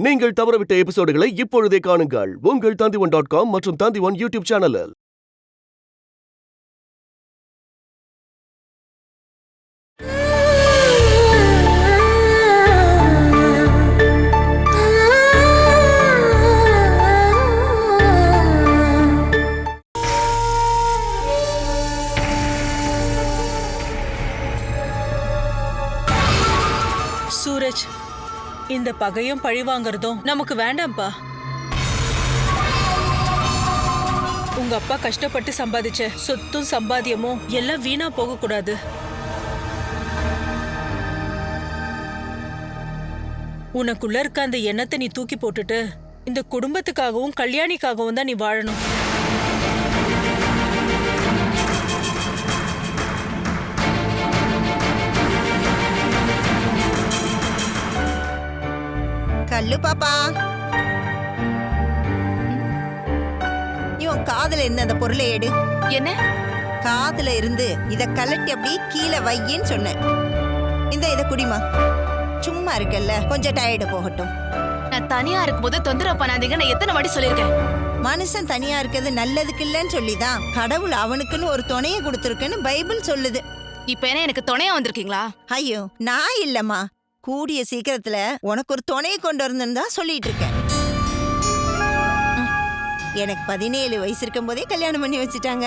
நீங்கள் தவறவிட்ட எபிசோடுகளை இப்பொழுதே காணுங்கள் உங்கள் Tandivan.com மற்றும் Tandivan யூடியூப் சேனலில். சூரஜ், இந்த பகையும் பழி வாங்குறதும் நமக்கு வேண்டாம்ப்பா. உங்க அப்பா கஷ்டப்பட்டு சம்பாதிச்ச சொத்தும் சம்பாத்தியமும் எல்லாம் வீணா போக கூடாது. உனக்குள்ள இருக்க அந்த எண்ணத்தை நீ தூக்கி போட்டுட்டு இந்த குடும்பத்துக்காகவும் கல்யாணிக்காகவும் தான் நீ வாழணும். கல்லு பாப்பா, இவன் காதுல இருந்து அந்த பொருளை எடு. என்ன? காதுல இருந்து இத கலட்டி அப்படியே கீழே வையின்னு சொன்னேன். இத குடிமா. சும்மா இருக்கல்ல, கொஞ்சம் டயர்டு போகட்டும். நான் தனியா இருக்கும்போது தொந்தரவு பண்ணாதீங்க. நான் எத்தனை வாட்டி சொல்லிருக்கேன். மனுஷன் தனியா இருக்கிறது நல்லதுக்கு இல்லன்னு சொல்லிதான் கடவுள் அவனுக்குன்னு ஒரு துணையை கொடுத்துருக்குன்னு பைபிள் சொல்லுது. இப்ப என்ன எனக்கு துணையா வந்திருக்கீங்களா? ஐயோ, நான் இல்லம்மா. கூடிய சீக்கிரத்துல உனக்கு ஒரு துணையை கொண்டு வரணும்னு தான் சொல்லிட்டு இருக்கேன். எனக்கு 17 வயசு இருக்கும் போதே கல்யாணம் பண்ணி வச்சுட்டாங்க.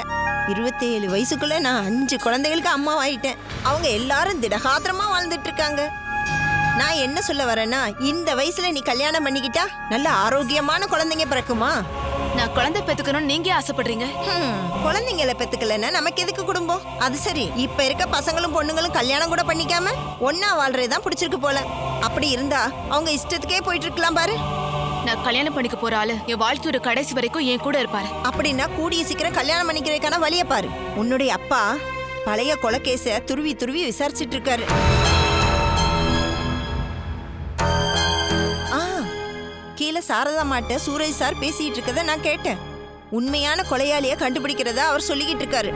27 வயசுக்குள்ள நான் 5 குழந்தைகளுக்கு அம்மா ஆயிட்டேன். அவங்க எல்லாரும் திடகாத்திரமா வாழ்ந்துட்டு இருக்காங்க. நான் என்ன சொல்ல வரேன்னா, இந்த வயசுல நீ கல்யாணம் பண்ணிக்கிட்டா நல்ல ஆரோக்கியமான குழந்தைங்க பிறக்குமா? நான் குழந்தை பெத்துக்கணும்னு நீங்க ஆசைப்படுறீங்க. குழந்தைங்களை பெத்துக்கலன்னா நமக்கு எதுக்கு குடும்பம்? அது சரி, இப்ப இருக்க பசங்களும் பொண்ணுங்களும் கல்யாணம் கூட பண்ணிக்காம ஒன்னா வாழ்றதுதான் பிடிச்சிருக்கு போல. அப்படி இருந்தா அவங்க இஷ்டத்துக்கே போயிட்டு இருக்கலாம் பாரு. நான் கல்யாணம் பண்ணிக்க போற ஆளு என் வாழ்க்கையோட கடைசி வரைக்கும் என் கூட இருப்பாரு. அப்படின்னா கூடிய சீக்கிரம் கல்யாணம் பண்ணிக்கிறதுக்கான வழிய பாரு. உன்னுடைய அப்பா பழைய கொலைகேச துருவி துருவி விசாரிச்சுட்டு இருக்காரு. கீழே சாரதா மாட்ட சூரஜ் சார் பேசிட்டு இருக்கத நான் கேட்டேன். உண்மையான கொலையாளிய கண்டுபிடிக்கிறதா அவர் சொல்லிக்கிட்டு இருக்காரு.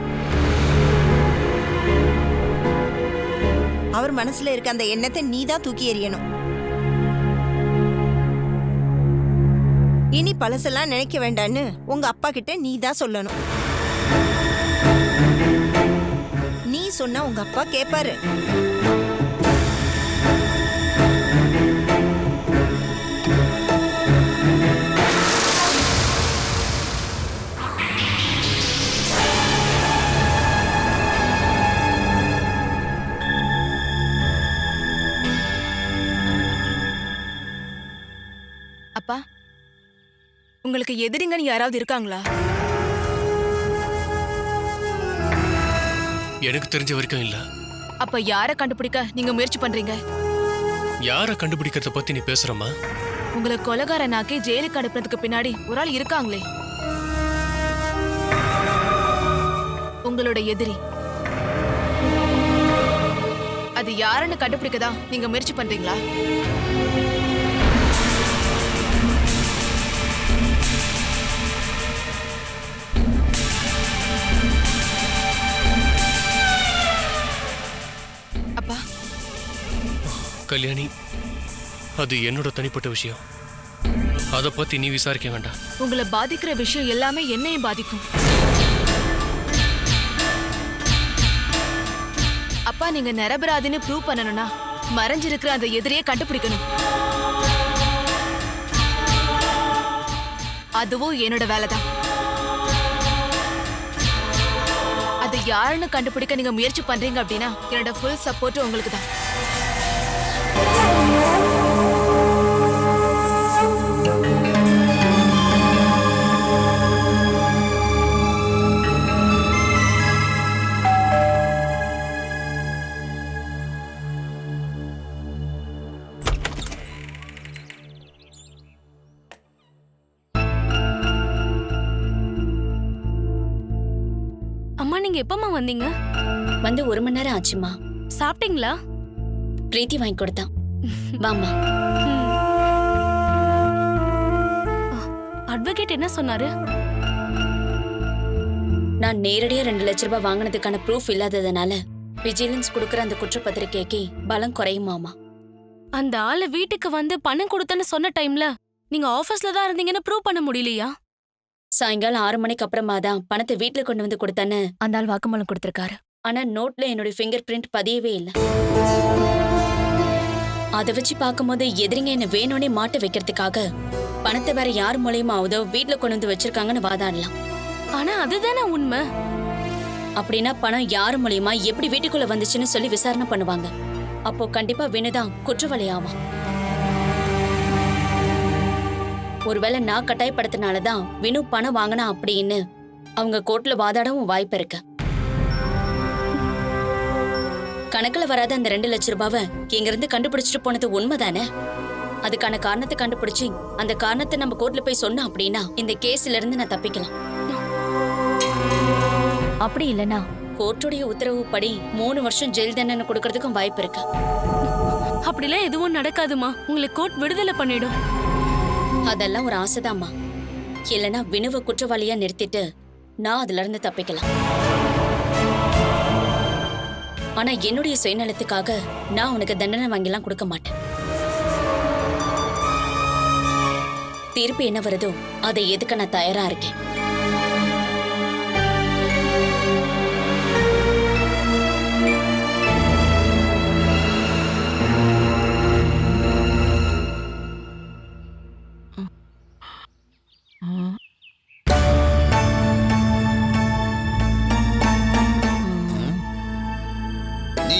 அவர் மனசுல இருக்க அந்த எண்ணத்தை நீதான் தூக்கி எறியணும். இனி பழசெல்லாம் நினைக்க வேண்டான்னு உங்க அப்பா கிட்ட நீதான் சொல்லணும். நீ சொன்னா உங்க அப்பா கேட்பாரு. அப்பா, உங்களுக்கு எதிரிங்கன்னு யாராவது இருக்காங்களா? எனக்கு தெரிஞ்ச வரைக்கும் இல்ல. அப்ப யாரை கண்டுபிடிக்க நீங்க முயற்சி பண்றீங்க? யாரை கண்டுபிடிக்கிறத பத்தி நீ பேசுறமா? உங்களை கொலைகாரனாக்கி ஜெயிலுக்கு அனுப்புறதுக்கு பின்னாடி ஒரு ஆள் இருக்காங்களே, உங்களோட எதிரி. அது யாருன்னு கண்டுபிடிக்கதா நீங்க முயற்சி பண்றீங்களா? அப்பா, கல்யாணி, அது என்னோட தனிப்பட்ட விஷயம். அத பத்தி நீ விசாரிக்க வேண்டாம். உங்களை பாதிக்கிற விஷயம் எல்லாமே என்னையும் பாதிக்கும். அப்பா, நீங்க நிரபராதின்னு ப்ரூவ் பண்ணணும்னா மறைஞ்சிருக்கிற அந்த எதிரியை கண்டுபிடிக்கணும். அதுவும் என்னோட வேலைதான். அது யாருன்னு கண்டுபிடிக்க நீங்க முயற்சி பண்றீங்க அப்படின்னா என்னோட ஃபுல் சப்போர்ட் உங்களுக்கு தான். அம்மா, நீங்க எப்பமா வந்தீங்க? வந்து 1 மணி நேரம் ஆச்சுமா. சாப்பிட்டீங்களா? பிரீத்தி வாங்கி கொடுத்தான். வாமா. அட்வொகேட் என்ன சொன்னாரு? நான் நேரடியா 2 லட்சம் ரூபாய் வாங்கினதுக்கான ப்ரூஃப் இல்லாததுனால விஜிலன்ஸ் கொடுக்கற அந்த குற்றப்பத்திரிக்கைக்கு பலம் குறையுமாமா. அந்த ஆளு வீட்டுக்கு வந்து பணம் கொடுத்தேன்னு சொன்ன டைம்ல நீங்க ஆபீஸ்ல தான் இருந்தீங்கன்னு ப்ரூவ் பண்ண முடியலையா? சாயங்காலம் 6 மணிக்கு அப்புறமா தான் பணத்தை வீட்டுல கொண்டு வந்து கொடுத்தான்னு அந்த ஆள் வாக்குமூலம் கொடுத்திருக்காரு. ஆனா நோட்ல என்னுடைய ஃபிங்கர் பிரிண்ட் பதியவே இல்லை. அதை வச்சு பார்க்கும்போது எதிரிங்க என்ன வேணும்னே மாட்ட வைக்கிறதுக்காக பணத்தை வேற யார் மூலியமாவதோ வீட்டுல கொண்டு வந்து வச்சிருக்காங்கன்னு வாதாடலாம். ஆனா அதுதானே உண்மை. அப்படின்னா பணம் யார் மூலியமா எப்படி வீட்டுக்குள்ள வந்துச்சுன்னு சொல்லி விசாரணை பண்ணுவாங்க. அப்போ கண்டிப்பா வினுதான் குற்றவாளி ஆவான். ஒருவேளை நான் கட்டாயப்படுத்தினாலதான் வினு பணம் வாங்கினா அப்படின்னு அவங்க கோர்ட்ல வாதாடவும் வாய்ப்பு இருக்கு. கணக்குல வராத அந்த 2 லட்சம் ரூபாவை இங்க இருந்து கண்டுபிடிச்சிட்டு போனது உண்மைதானே? அதுக்கான காரணத்தை கண்டுபிடிச்சு அந்த காரணத்தை நம்ம கோர்ட்ல போய் சொன்னோம் அப்படின்னா இந்த கேஸ்ல இருந்து நான் தப்பிக்கலாம். அப்படி இல்லனா கோர்ட்டுடைய உத்தரவுப்படி 3 வருஷம் ஜெயில் தண்டனை கொடுக்கறதுக்கும் வாய்ப்பு இருக்கு. அப்படிலாம் எதுவும் நடக்காதுமா. உங்களை கோர்ட் விடுதலை பண்ணிடும். அதெல்லாம் ஒரு ஆசைதாம்மா. இல்லைன்னா வினுவை குற்றவாளியா நிறுத்திட்டு நான் அதுல இருந்து தப்பிக்கலாம். ஆனா என்னுடைய சுயநலத்துக்காக நான் உனக்கு தண்டனை வாங்கிலாம் கொடுக்க மாட்டேன். தீர்ப்பு என்ன வருதோ அதை எதுக்க நான் தயாரா இருக்கேன்.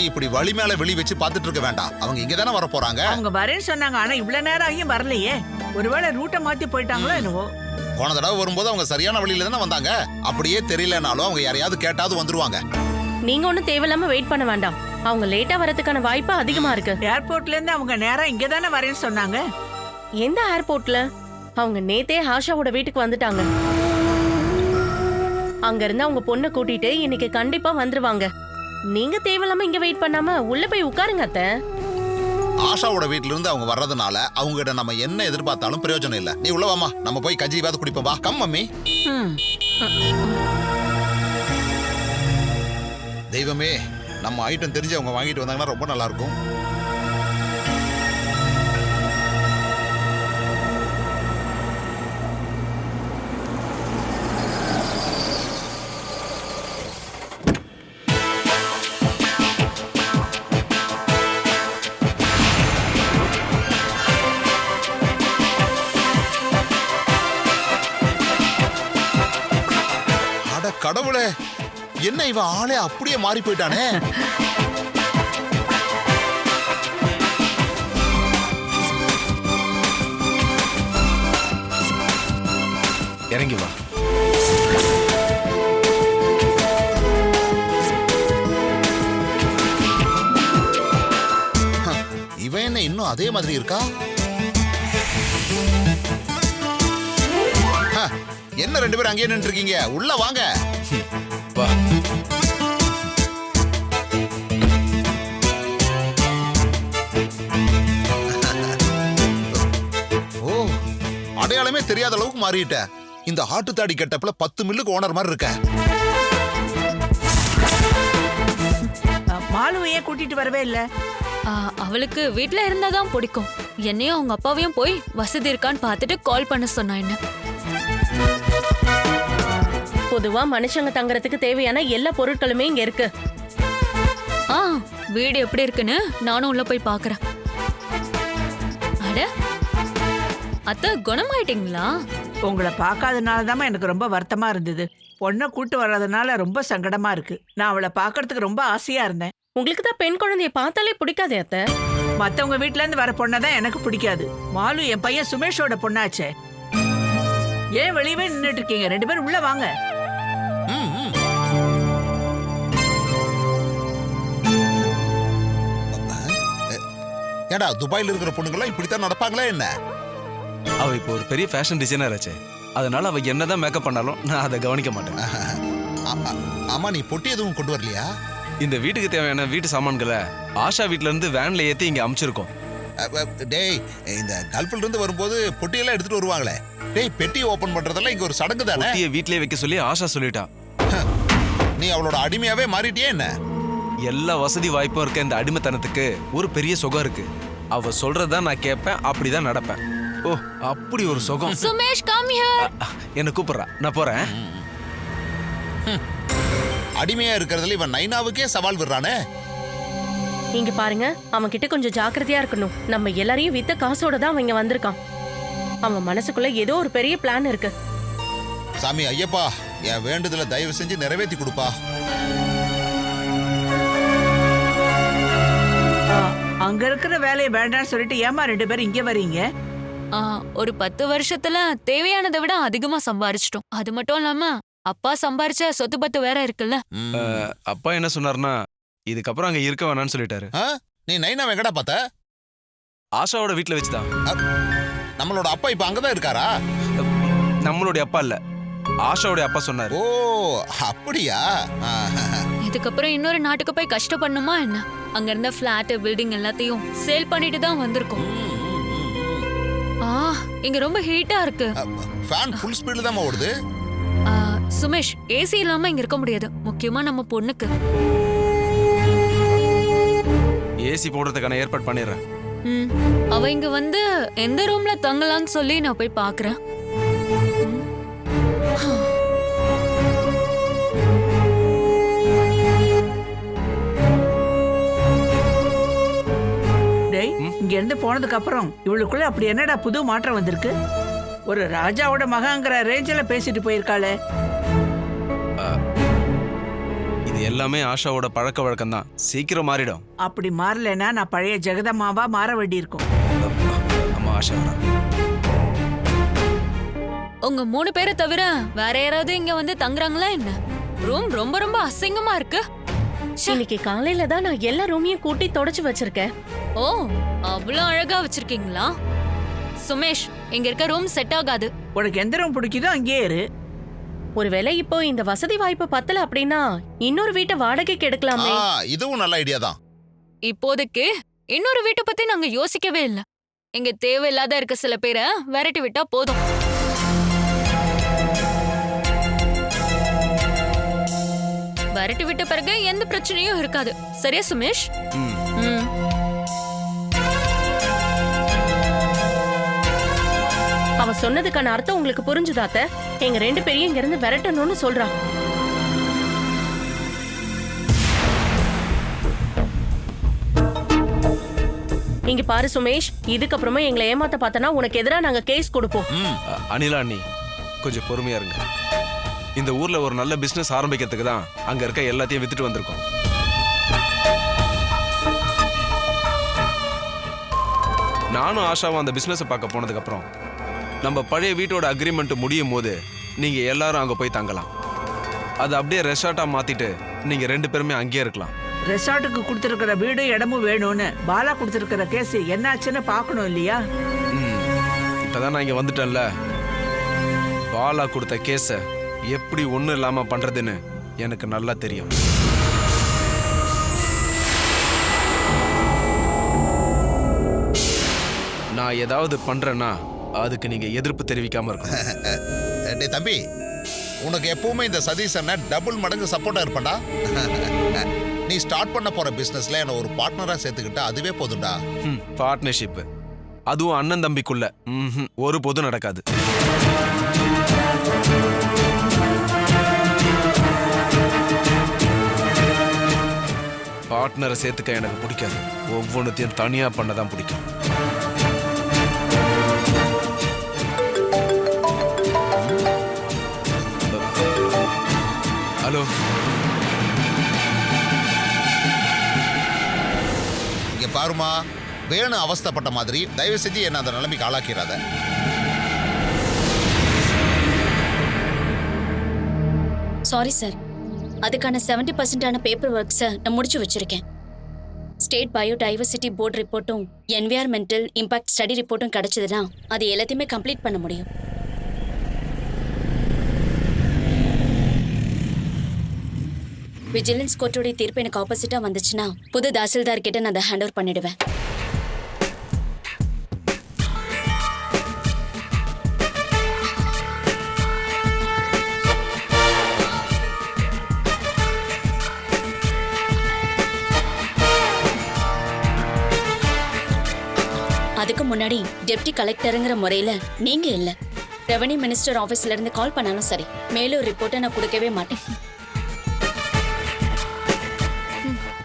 இப்படி வழி மேல வெளி வச்சு பாத்துட்டு இருக்க வேண்டாம். அவங்க இங்க தானே வர போறாங்க. அவங்க வரேன்னு சொன்னாங்க. ஆனா இவ்வளவு நேரம் ஆகியும் வரலையே. ஒருவேளை ரூட்டை மாத்தி போயிட்டாங்களோ என்னவோ. போன தடவை வரும்போது அவங்க சரியான வழியில தானே வந்தாங்க. அப்படியே தெரியலனாலும் அவங்க யாரையாவது கேட்டாவது வந்துருவாங்க. நீங்க ஒன்னும் தேவையில்லாம வெயிட் பண்ண வேண்டாம். அவங்க லேட்டா வரதுக்கான வாய்ப்பு அதிகமா இருக்கு. ஏர்போர்ட்ல இருந்து அவங்க நேரா இங்க தானே வரேன்னு சொன்னாங்க. எந்த ஏர்போர்ட்ல? அவங்க நேத்தே ஆஷாவோட வீட்டுக்கு வந்துட்டாங்க. அங்க இருந்து அவங்க பொண்ணை கூட்டிட்டு இன்னைக்கு கண்டிப்பா வந்துருவாங்க. நீங்க தேவையில்லாம இங்க வெயிட் பண்ணாம உள்ள போய் உட்காருங்க அத்தை. ஆஷாவோட வீட்ல இருந்து அவங்க வர்றதுனால அவங்க கிட்ட நம்ம என்ன எதிர்பார்த்தாலும் பிரயோஜனம் இல்ல. நீ உள்ள வாமா, நம்ம போய் கஞ்சியாவது குடிப்போம். வா, கம் மம்மி. தெய்வமே, நம்ம ஐட்டம் தெரிஞ்சு அவங்க வாங்கிட்டு வந்தாங்கன்னா ரொம்ப நல்லா இருக்கும். கடவுளே, என்ன இவன் ஆளே அப்படியே மாறி போயிட்டானே. இறங்கி வா. இவன் என்ன இன்னும் அதே மாதிரி இருக்கா? என்ன 2 பேரும் அங்கேயே நின்று இருக்கீங்க? உள்ள வாங்க. வா. ஓ, அடையாளமே தெரியாத அளவுக்கு மாறிட்ட. இந்த ஆட்டுத்தாடி கெட்டப்ல 10 மில்லுக்கு ஓனர் மாதிரி இருக்க. மாலுவையே கூட்டிட்டு வரவே இல்ல. அவளுக்கு வீட்ல இருந்தாதான் பிடிக்கும். என்னையும் அவங்க அப்பாவையும் போய் வசதி இருக்கான்னு பார்த்துட்டு கால் பண்ண சொன்னா என்ன. பொதுவா மனுஷங்க தங்கறதுக்கு தேவையான எல்லா பொருட்களுமே இங்க இருக்கு. வீடு எப்படி இருக்குன்னு நானும் உள்ள போய் பாக்குறேன். அட அத்தை, குணமாயிட்டீங்களா? உங்களை பார்க்காதனாலதான் எனக்கு ரொம்ப வருத்தமா இருந்தது. பொண்ணை கூட்டு வர்றதுனால ரொம்ப சங்கடமா இருக்கு. நான் அவளை பாக்குறதுக்கு ரொம்ப ஆசையா இருந்தேன். உங்களுக்கு தான் பெண் குழந்தைய பார்த்தாலே பிடிக்காதே அத்தை. மத்தவங்க வீட்ல இருந்து வர பொண்ணதான் எனக்கு பிடிக்காது. மாலு என் பையன் சுமேஷோட பொண்ணாச்சே. ஏன் வெளியவே நின்றுட்டு இருக்கீங்க? 2 பேரும் உள்ள வாங்க. ஏடா, துபாயில இருக்கிற பொண்ணுங்களா இப்படித்தான் நடப்பாங்களா என்ன? அவ இப்போ ஒரு பெரிய ஃபேஷன் டிசைனர் ஆச்சே. அதனால அவ என்னதான் மேக்கப் பண்ணாலும் நான் அதை கவனிக்க மாட்டேன். ஆமா, நீ பொட்டி எதுவும் கொண்டு வரலையா? இந்த வீட்டுக்கு தேவையான வீட்டு சாமான்களை ஆஷா வீட்ல இருந்து வேன்ல ஏத்தி இங்க அனுப்பிச்சிருக்கோம். டேய், இந்த கல்ஃப்ல இருந்து வரும்போது பொட்டியெல்லாம் எடுத்துட்டு வருவாங்களே. டேய், பெட்டி ஓபன் பண்றதெல்லாம் இங்க ஒரு சடங்கு தானே. பொட்டியை வீட்லயே வைக்க சொல்லி ஆஷா சொல்லிட்டா. நீ அவளோட அடிமையாவே மாறிட்டியே என்ன? எல்லா வசதி வாய்ப்பும் இருக்க இந்த அடிமைத்தனத்துக்கு ஒரு பெரிய சுகம் இருக்கு. அவ சொல்றதா நான் கேட்பேன், அப்படிதான் நடப்பேன். ஓ, அப்படி ஒரு சுகம். Sumesh come here. என்ன கூப்பிடுறா, நான் போறேன். அடிமையா இருக்கிறதுல இவன் நைனாவுக்கே சவால் விடுறானே. இங்க பாருங்க, அவன் கிட்ட கொஞ்சம் ஜாக்கிரதையா இருக்கணும். நம்ம எல்லாரையும் வித்த காசோட தான் அவன் இங்க வந்திருக்கான். அவன் மனசுக்குள்ள ஏதோ ஒரு பெரிய பிளான் இருக்கு. சாமி ஐயப்பா, என் வேண்டுதலை தயவு செஞ்சு நிறைவேற்றி கொடுப்பா. அங்க இருக்கிற வேலையை வேண்டாம்னு சொல்லிட்டு ஏமா 2 பேரும் இங்க வரீங்க? ஒரு 10 வருஷத்துல தேவையானதை விட அதிகமா சம்பாரிச்சிட்டோம். அது மட்டும் இல்லாம அப்பா சம்பாரிச்ச சொத்து பத்து வேற இருக்குல்ல. அப்பா என்ன சொன்னார்னா, இதுக்கப்புறம் அங்க இருக்க வேணாம்னு சொல்லிட்டாரு. நீ நைனாவை எங்கடா பார்த்த? ஆஷாவோட வீட்டுல வச்சுதான். நம்மளோட அப்பா இப்ப அங்கதான் இருக்காரா? நம்மளுடைய அப்பா இல்ல, ஆஷாவுடைய அப்பா சொன்னாரு. ஓ அப்படியா? இதுக்கப்புறம் இன்னொரு நாட்டுக்கு போய் கஷ்டப்படணுமா என்ன? அங்க இருந்த பிளாட் பில்டிங் எல்லாத்தையும் சேல் பண்ணிட்டு தான் வந்திருக்கோம். இங்க ரொம்ப ஹீட்டா இருக்கு. ஃபேன் ஃபுல் ஸ்பீட்ல தான் ஓடுது. சுமேஷ், ஏசி இல்லாம இங்க இருக்க முடியாது, முக்கியமா நம்ம பொண்ணுக்கு. ஏசி போடுறதுக்கான ஏற்பாடு பண்ணிடுறேன். அவ இங்க வந்து எந்த ரூம்ல தங்கலாம்னு சொல்லி நான் போய் பாக்குறேன். இங்க இருந்து போனதுக்கு அப்புறம் இவளுக்குள்ள அப்படி என்னடா புது மாற்றம் வந்திருக்கு? ஒரு ராஜாவோட மகங்கிற ரேஞ்சில் பேசிட்டு போயிருக்காளே. இது எல்லாமே ஆஷாவோட பழக்க வழக்கம் தான், சீக்கிரம் மாறிடும். அப்படி மாறலைன்னா நான் பழைய ஜெகதம்மாவா மாற வேண்டி இருக்கும். அம்மா ஆஷா, உங்க 3 பேரை தவிர வேற யாராவது இங்க வந்து தங்குறாங்களா என்ன? ரூம் ரொம்ப ரொம்ப அசிங்கமா இருக்கு. இன்னைக்கு காலையில தான் நான் எல்லா ரூமையும் கூட்டி தொடச்சு வச்சிருக்கேன். ஓ, அவ்வளவு அழகா வச்சிருக்கீங்களா? சுமேஷ், இங்க இருக்க ரூம் செட் ஆகாது. உனக்கு எந்த ரூம் பிடிக்குதோ அங்கேயே இரு. ஒருவேளை இப்போ இந்த வசதி வாய்ப்பு பத்தல அப்படின்னா இன்னொரு வீட்டை வாடகைக்கு எடுக்கலாமே. இதுவும் நல்ல ஐடியா தான். இப்போதைக்கு இன்னொரு வீட்டை பத்தி நாங்க யோசிக்கவே இல்ல. இங்க தேவையில்லாத இருக்க சில பேரை விரட்டி விட்டா போதும். விரட்டி விட்ட பிறகு எந்த பிரச்சனையும் இருக்காது. சரியா சுமேஷ்? அவ சொன்னதுக்கான அர்த்தம் உங்களுக்கு புரிஞ்சுதாத்த? எங்க 2 பேரையும் இங்க இருந்து விரட்டணும்னு சொல்றா. இங்க பாரு சுமேஷ், இதுக்கப்புறமா எங்களை ஏமாத்த பார்த்தனா உனக்கு எதிரா நாங்க கேஸ் கொடுப்போம். அனிலா அண்ணி, கொஞ்சம் பொறுமையா இருங்க. இந்த ஊர்ல ஒரு நல்ல பிசினஸ் ஆரம்பிக்கிறதுக்கு தான் அங்க இருக்க எல்லாத்தையும் வித்துட்டு வந்திருக்கோம். நானும் ஆஷாவும் அந்த பிசினஸ் பார்க்க போனதுக்கு அப்புறம் நம்ம பழைய வீட்டோட அக்ரிமெண்ட் முடியும் போது நீங்க எல்லாரும் அங்க போய் தங்கலாம். அது அப்படியே ரெசார்ட்டா மாத்திட்டு நீங்க 2 பேருமே அங்கேயே இருக்கலாம். ரெசார்ட்டுக்கு கொடுத்துருக்கிற வீடு இடமும் வேணும்னு பாலா கொடுத்துருக்கிற கேஸ் என்னாச்சுன்னு பார்க்கணும் இல்லையா? இப்பதான் நான் இங்க வந்துட்டேன்ல. பாலா கொடுத்த கேஸ எப்படி ஒண்ணும் இல்லாம பண்றதுன்னு எனக்கு நல்லா தெரியும். நான் ஏதாவது பண்றேன்னா அதுக்கு நீங்க எதிர்ப்பு தெரிவிக்காம இருக்கணும். தம்பி, உனக்கு எப்பவுமே இந்த சதீஷ் அண்ணன் டபுள் மடங்கு சப்போர்ட்டா இருப்பா. நீ ஸ்டார்ட் பண்ண போற பிசினஸ்ல என்ன ஒரு பார்ட்னரா சேர்த்துக்கிட்டா அதுவே போதும்டா. பார்ட்னர்ஷிப், அதுவும் அண்ணன் தம்பிக்குள்ள ஒரு போதும் நடக்காது. பார்ட்னரை சேர்த்துக்க எனக்கு பிடிக்காது. ஒவ்வொன்றுத்தையும் தனியா பண்ணதான் பிடிக்கும். ஹலோ, இங்க பாருமா, வேணு அவஸ்தைப்பட்ட மாதிரி தயவு செஞ்சு என்ன அந்த நிலைமைக்கு ஆளாக்கிறாத. சாரி சார், அதுக்கான 70% பேப்பர் ஒர்க்ஸை நான் முடிச்சு வச்சிருக்கேன். ஸ்டேட் பயோடைவர்சிட்டி போர்டு ரிப்போர்ட்டும் என்விரான்மெண்டல் இம்பாக்ட் ஸ்டடி ரிப்போர்ட்டும் கிடைச்சதுன்னா அது எல்லாத்தையுமே கம்ப்ளீட் பண்ண முடியும். விஜிலன்ஸ் கோர்ட்டோடைய தீர்ப்பு எனக்கு ஆப்போசிட்டா வந்துச்சுன்னா புது தாசில்தார் கிட்ட நான் அதை ஹேண்ட் ஓவர் பண்ணிடுவேன். முன்னாடி டெப்டி கலெக்டருங்கிற முறையில நீங்க இல்ல, ரெவன்யூ மினிஸ்டர் ஆபீஸ்ல இருந்து கால் பண்ணாலும் சரி, மேலும் ரிப்போர்ட்டை நான் கொடுக்கவே மாட்டேன்.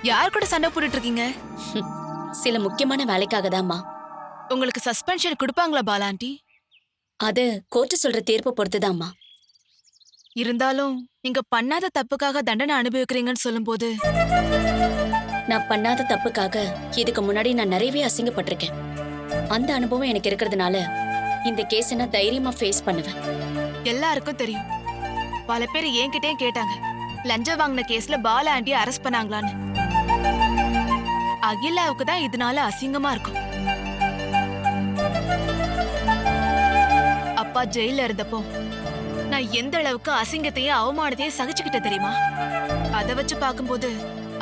யார் கூட சண்டை போட்டுட்டு இருக்கீங்க? சில முக்கியமான வேலைக்காக தான்மா. உங்களுக்கு சஸ்பென்ஷன் கொடுப்பாங்களா பாலாண்டி? அது கோர்ட்டு சொல்ற தீர்ப்பு பொறுத்துதாம்மா. இருந்தாலும் நீங்க பண்ணாத தப்புக்காக தண்டனை அனுபவிக்கிறீங்கன்னு சொல்லும்போது நான் பண்ணாத தப்புக்காக இதுக்கு முன்னாடி நான் நிறையவே அசிங்கப்பட்டிருக்கேன். அந்த அனுபவம் எனக்கு இருக்கிறதுனால இந்த கேஸை நான் தைரியமா ஃபேஸ் பண்ணுவேன். எல்லாருக்கும் தெரியும். பல பேர் என்கிட்டயும் கேட்டாங்க, லஞ்சம் வாங்கின கேஸ்ல பாலா ஆண்டியை அரெஸ்ட் பண்ணாங்களான்னு. அகிலாவுக்கு தான் இதனால அசிங்கமா இருக்கும். அப்பா ஜெயில இருந்தப்போ நான் எந்த அளவுக்கு அசிங்கத்தையும் அவமானத்தையும் சகிச்சுக்கிட்ட தெரியுமா? அதை வச்சு பார்க்கும்போது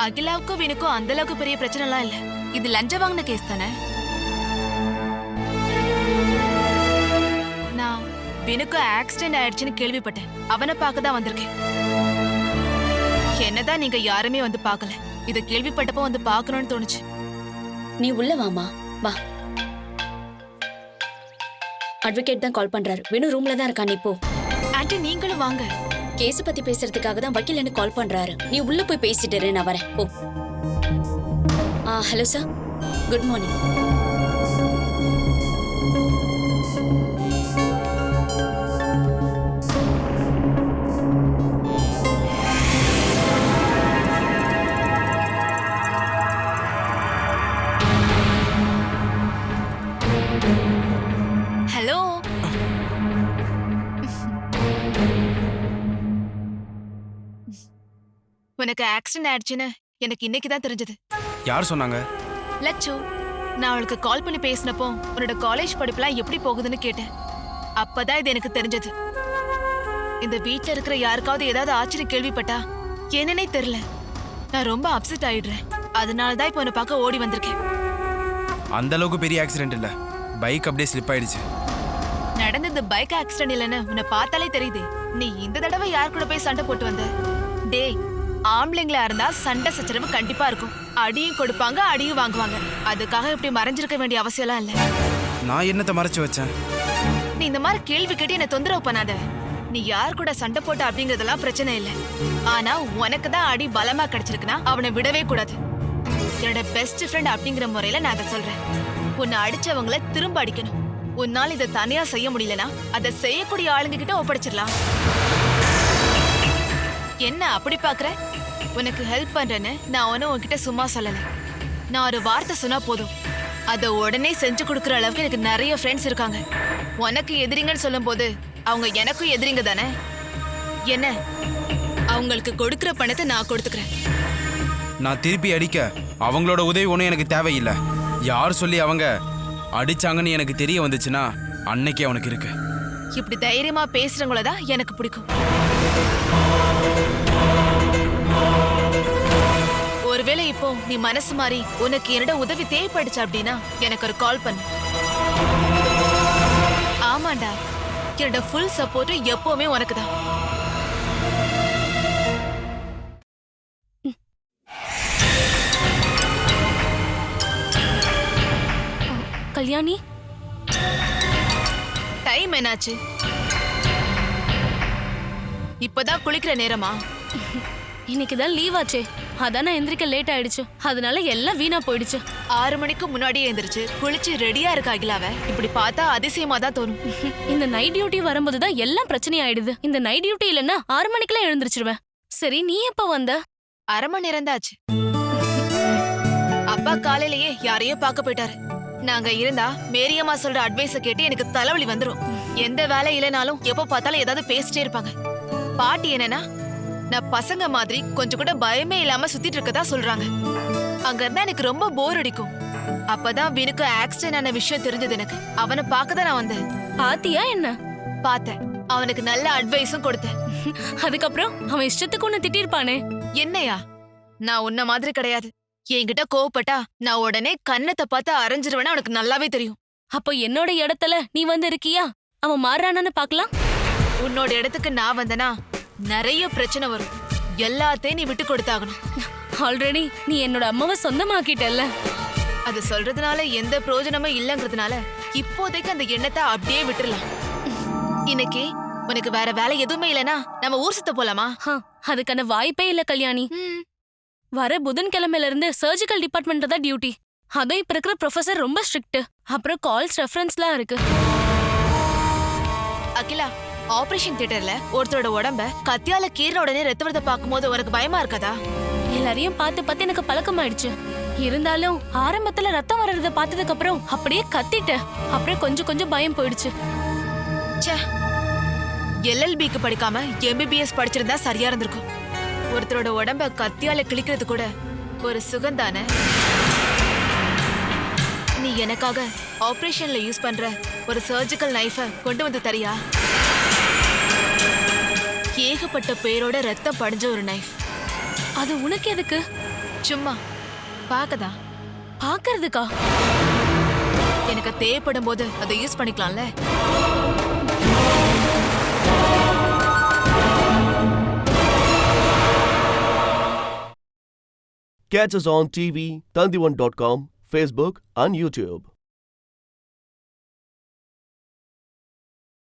அகிலாவுக்கும் வினுக்கும் அந்த அளவுக்கு பெரிய பிரச்சனை எல்லாம் இல்ல. இது லஞ்சம் வாங்கின கேஸ் தானே. நான் வினுக்கு ஆக்சிடென்ட் ஆயிடுச்சுன்னு கேள்விப்பட்டேன். அவனை பார்க்க தான் வந்திருக்கேன். என்னதான் நீங்க யாருமே வந்து பார்க்கல. இதை கேள்விப்பட்டப்போ வந்து பார்க்கணும்னு தோணுச்சு. நீ உள்ள வாமா, வா. அட்வொகேட் தான் கால் பண்றாரு. வினு ரூம்ல தான் இருக்கா, நீ போ. ஆண்டி நீங்களும் வாங்க. கேஸ் பத்தி பேசுறதுக்காக தான் வக்கீல் என்ன கால் பண்றாரு. நீ உள்ள போய் பேசிட்டு இரு, நான் வரேன். போ. Hello sir, good morning. Hello. உனக்கு ஆக்சிடென்ட் ஆயிடுச்சுன்னு எனக்கு இன்னைக்கு தான் தெரிஞ்சது. யார் சொன்னாங்க? லட்சு, நான் அவளுக்கு கால் பண்ணி பேசினப்போ உன்னோட காலேஜ் படிப்புலாம் எப்படி போகுதுன்னு கேட்டேன். அப்பதான் இது எனக்கு தெரிஞ்சது. இந்த வீட்ல இருக்கிற யாருக்காவது ஏதாவது ஆச்சரியம் கேள்விப்பட்டா என்னன்னே தெரியல, நான் ரொம்ப அப்செட் ஆயிடுறேன். அதனாலதான் இப்போ உன்னை பார்க்க ஓடி வந்திருக்கேன். அந்த அளவுக்கு பெரிய ஆக்சிடென்ட் இல்ல, பைக் அப்படியே ஸ்லிப் ஆயிடுச்சு. நடந்தது பைக் ஆக்சிடென்ட் இல்லைன்னு உன்னை பார்த்தாலே தெரியுது. நீ இந்த தடவை யார் கூட போய் சண்டை போட்டு வந்த? டேய், ஆம்பளைங்களா இருந்தா சண்டை சச்சரவு கண்டிப்பா இருக்கும். அடியும் கொடுப்பாங்க, அடியும் வாங்குவாங்க. அதுக்காக இப்படி மறைஞ்சிருக்க வேண்டிய அவசியம்லாம் இல்ல. நான் என்னத்தை மறைச்சு வச்சேன்? நீ இந்த மாதிரி கேள்வி கேட்டு என்ன தொந்தரவு பண்ணாத. நீ யார் கூட சண்டை போட்ட அப்படிங்கறதெல்லாம் பிரச்சனை இல்ல. ஆனா உனக்கு தான் அடி பலமா கிடைச்சிருக்குன்னா அவனை விடவே கூடாது. என்னோட பெஸ்ட் ஃப்ரெண்ட் அப்படிங்கிற முறையில நான் அதை சொல்றேன். உன்னை அடிச்சவங்கள திரும்ப அடிக்கணும். உன்னால இதை தனியா செய்ய முடியலனா அதை செய்யக்கூடிய ஆளுங்க கிட்ட ஒப்படைச்சிடலாம். என்ன அப்படி பாக்குற? உனக்கு ஹெல்ப் பண்றேன்னு நான் ஒன்னும் உன்கிட்ட சும்மா சொல்லல. நான் ஒரு வார்த்தை சொன்னா போதும், அதை உடனே செஞ்சு கொடுக்குற அளவுக்கு எனக்கு நிறைய ஃப்ரெண்ட்ஸ் இருக்காங்க. உனக்கு எதிரிங்கன்னு சொல்லும் போது அவங்க எனக்கும் எதிரிங்க தானே. என்ன, அவங்களுக்கு கொடுக்குற பணத்தை நான் கொடுத்துக்கிறேன். நான் திருப்பி அடிக்க அவங்களோட உதவி ஒன்றும் எனக்கு தேவையில்லை. யார் சொல்லி அவங்க அடிச்சாங்கன்னு எனக்கு தெரிய வந்துச்சுன்னா அன்னைக்கே அவனுக்கு இருக்கு. இப்படி தைரியமா பேசுறவங்கள தான் எனக்கு பிடிக்கும். ஒருவேளை இப்போ நீ மனசு மாறி உனக்கு என்னோட உதவி தேவைப்படுச்சு அப்படின்னா எனக்கு ஒரு கால் பண்ணு. ஆமாண்டா, என்னோட ஃபுல் சப்போர்ட் எப்பவுமே உனக்கு தான். கல்யாணி, டைம் என்னாச்சு? இப்பதான் குளிக்கிற நேரமா? இன்னைக்கு தான் லீவ் ஆச்சே, அதான் நான் எந்திரிக்க லேட் ஆயிடுச்சு. அதனால எல்லாம் வீணா போயிடுச்சு. 6 மணிக்கு முன்னாடியே எந்திரிச்சு குளிச்சு ரெடியா இருக்க அகிலாவ இப்படி பார்த்தா அதிசயமா தான் தோணும். இந்த நைட் டியூட்டி வரும்போது தான் எல்லாம் பிரச்சனை ஆயிடுது. இந்த நைட் டியூட்டி இல்லைன்னா 6 மணிக்கெல்லாம் எழுந்திருச்சிருவேன். சரி, நீ எப்ப வந்த? 1/2 மணி நேரம் தான் ஆச்சு. அப்பா காலையிலேயே யாரையோ பார்க்க போயிட்டாரு. நாங்க இருந்தா மேரியம்மா சொல்ற அட்வைஸ கேட்டு எனக்கு தலைவலி வந்துரும். எந்த வேலை இல்லைனாலும் எப்ப பார்த்தாலும் ஏதாவது பேசிட்டே இருப்பாங்க. பாட்டி என்னன்னா, நான் பசங்க மாதிரி கொஞ்சம் கூட பயமே இல்லாம சுத்திட்டு இருக்கதா சொல்றாங்க. அங்க இருந்தா எனக்கு ரொம்ப போர் அடிக்கும். அப்பதான் வினுக்கு ஆக்சிடென்ட் ஆன விஷயம் தெரிஞ்சது எனக்கு. அவனை பார்க்கதான் நான் வந்தேன். பாத்தியா என்ன? பார்த்தேன். அவனுக்கு நல்ல அட்வைஸும் கொடுத்தேன். அதுக்கப்புறம் அவன் இஷ்டத்துக்கு உன்னை திட்டிருப்பானே. என்னையா, நான் உன்ன மாதிரி கிடையாது. என்கிட்ட கோவப்பட்டா நான் உடனே கண்ணத்தை பார்த்து அரைஞ்சிருவேன்னு அவனுக்கு நல்லாவே தெரியும். அப்போ என்னோட இடத்துல நீ வந்து இருக்கியா? அவன் மாறானான்னு பாக்கலாம். உன்னோட இடத்துக்கு நான் வந்தனா நிறைய பிரச்சனை வரும். எல்லாத்தையும் நீ விட்டு கொடுத்தாகணும். ஆல்ரெடி நீ என்னோட அம்மாவை சொந்தமாக்கிட்டல்ல. அது சொல்றதுனால எந்த பிரயோஜனமும் இல்லைங்கிறதுனால இப்போதைக்கு அந்த எண்ணத்தை அப்படியே விட்டுறலாம். இன்னைக்கு உனக்கு வேற வேலை எதுவுமே இல்லைன்னா நம்ம ஊர் சுத்த போலாமா? அதுக்கான வாய்ப்பே இல்ல கல்யாணி. வர புதன்கிழமையில இருந்து சர்ஜிக்கல் டிபார்ட்மெண்ட் தான் டியூட்டி. அதுவும் இப்ப இருக்கிற ப்ரொஃபசர் ரொம்ப ஸ்ட்ரிக்ட். அப்புறம் கால்ஸ் ரெஃபரன்ஸ்லாம் இருக்கு. அகிலா, ஆபரேஷன் தியேட்டர்ல ஒருத்தரோட உடம்ப கத்தியால கீற உடனே ரத்த வரத பாக்கும்போது உனக்கு பயமா இருக்காதா? எல்லாரையும் பார்த்து பார்த்து எனக்கு பழக்கமாயிடுச்சு. இருந்தாலும் ஆரம்பத்துல ரத்தம் வர்றத பார்த்ததுக்கு அப்புறம் அப்படியே கத்திட்டேன். அப்புறம் கொஞ்சம் கொஞ்சம் பயம் போயிடுச்சு. LLBக்கு படிக்காம MBBS படிச்சிருந்தா சரியா இருந்திருக்கும். ஒருத்தரோட உடம்ப கத்தியால கிழிக்கிறது கூட ஒரு சுகந்தானே. நீ எனக்காக ஆபரேஷன்ல யூஸ் பண்ற ஒரு சர்ஜிக்கல் நைஃபை கொண்டு வந்து தரியா? ஏகப்பட்ட பேரோட ரத்தம் படிஞ்ச ஒரு நைஃப். அது உனக்கு எதுக்கு? சும்மா பாக்கதா? பாக்குறதுக்கா? எனக்கு தேவைப்படும் போது அதை use பண்ணிக்கலாம்ல. Catch us on TV, Tandivan.com, Facebook and YouTube.